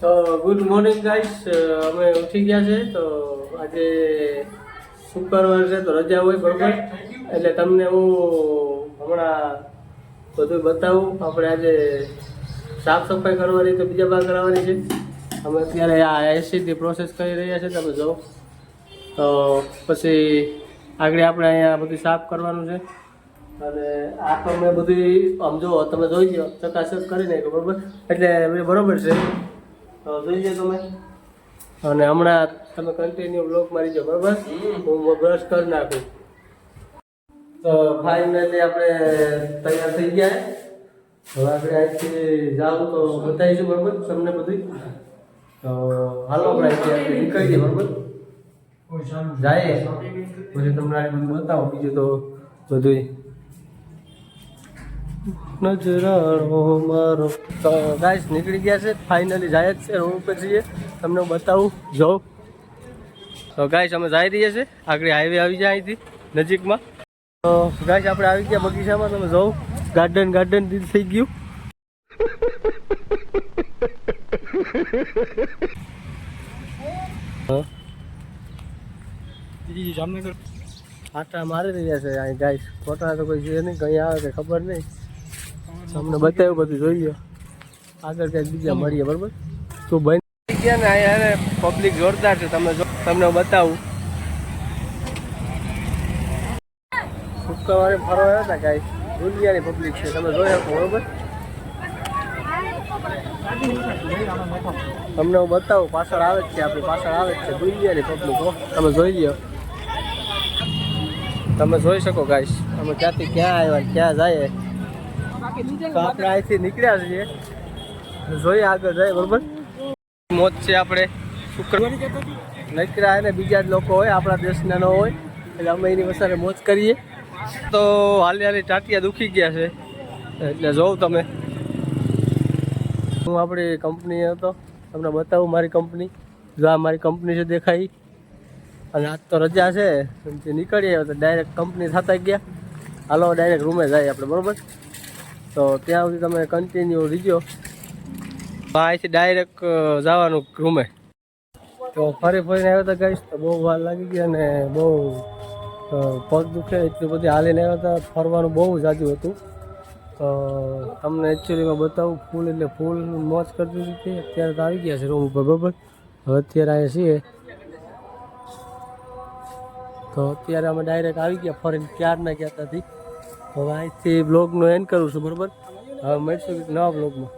તો good morning guys, અમે ઉઠી ગયા છે. તો આજે શુક્રવાર છે તો રજા હોય બરોબર, એટલે તમને હું હમણાં બધું બતાવું. આપણે આજે સાફ સફાઈ કરવાની તો બીજા બાર કરાવવાની છે. અમે અત્યારે આ એસીથી પ્રોસેસ કરી રહ્યા છે. તમે જો તો પછી આગળ આપણે અહીંયા બધું સાફ કરવાનું છે. અને આ તો મેં બધું આમ જો તમે જોઈ લો, ચકાચક કરી નાખ્યું બરોબર, એટલે બરોબર છે. તો જોઈ લો તમે. અને હમણાં તમે કન્ટિન્યુ બ્લોક મારી જાઓ બરોબર. હું બ્રશ કરી નાખું. તો ફાઇનલી આપણે તૈયાર થઈ ગયા. હવે આપણે અહીંથી જાવું તો બતાવીશું બરોબર તમને બધું. તો હાલો આપણે અહીંથી નીકળી જઈએ બરોબર, જાય પછી તમને આ બધું બતાવો. બીજું તો બધું નજરાણો મારો. તો ગાઈસ નીકળી ગયા છે, ફાઇનલી જાય જ છે. રોડ ઉપર જઈએ, તમને બતાવું જાઉં. તો ગાઈસ અમે જઈ રહીએ છીએ, આગળ હાઈવે આવી જાય અહીંથી નજીકમાં. તો ગાઈસ આપણે આવી ગયા બગીચામાં. તમે જાઉં ગાર્ડન દિલ થઈ ગયું. જામનગર આટા મારી રહ્યા છે અહીં ગાઈસ. ખોટા તો કોઈ છે નહીં, કઈ આવે કે ખબર નહીં. તમને બતાવ્યું બધું જોઈએ. આગળ કંઈક બીજા મળીએ બરોબર. તો બંધ ગયા ને અહીંયા પબ્લિક જોરદાર છે. તમે જો તમને બતાવું. શુક્રવારે ફરવા આવ્યા હતા ગાઈસ, દુનિયાની પબ્લિક છે. તમે જોઈ શકો બરોબર. તમને હું બતાવું, પાછળ આવે જ છે, આપણી પાછળ આવે જ છે દુનિયાની પબ્લિક. તમે જોઈ લો, તમે જોઈ શકો ગાઈસ. અમે ક્યાંથી ક્યાં આવ્યા ક્યાં જાય. તો આપણે અહીંથી નીકળ્યા છીએ, જોઈએ આગળ જાય બરોબર. મોજ છે આપણે શુક્રવાર નીકળ્યા ને બીજા જ લોકો હોય, આપણા દેશના ન હોય, એટલે અમે એની વસારે મોજ કરીએ. તો હાલી ટાટિયા દુખી ગયા છે, એટલે જોઉં તમે. હું આપણી કંપની હતો, તમને બતાવું મારી કંપની. જો આ મારી કંપની છે દેખાઈ. અને આજ તો રજા છે, નીકળીએ તો ડાયરેક્ટ કંપની થતા ગયા. હાલો ડાયરેક્ટ રૂમે જાય આપણે બરોબર. તો ત્યાં સુધી તમે કન્ટિન્યુ રીજો. અહીંથી ડાયરેક્ટ જવાનું રૂમે. તો ફરીને આવ્યા હતા ગાઈસ, તો બહુ વાર લાગી ગઈ અને બહુ પગ દુખે એટલી બધી હાલીને આવ્યા હતા. ફરવાનું બહુ જાજુ હતું. તો તમને એકચ્યુઅલીમાં બતાવું, ફૂલ એટલે ફૂલ મોજ કરતી હતી. અત્યારે તો આવી ગયા છે રૂમ ઉપર બરાબર. હવે અત્યારે અહીંયા છીએ. તો અત્યારે અમે ડાયરેક્ટ આવી ગયા ફરીને, ક્યારના કહેતા હતી. હવે અહીંથી બ્લોગનો એન્ડ કરું છું બરાબર. હવે મળીશું નવા બ્લોગમાં.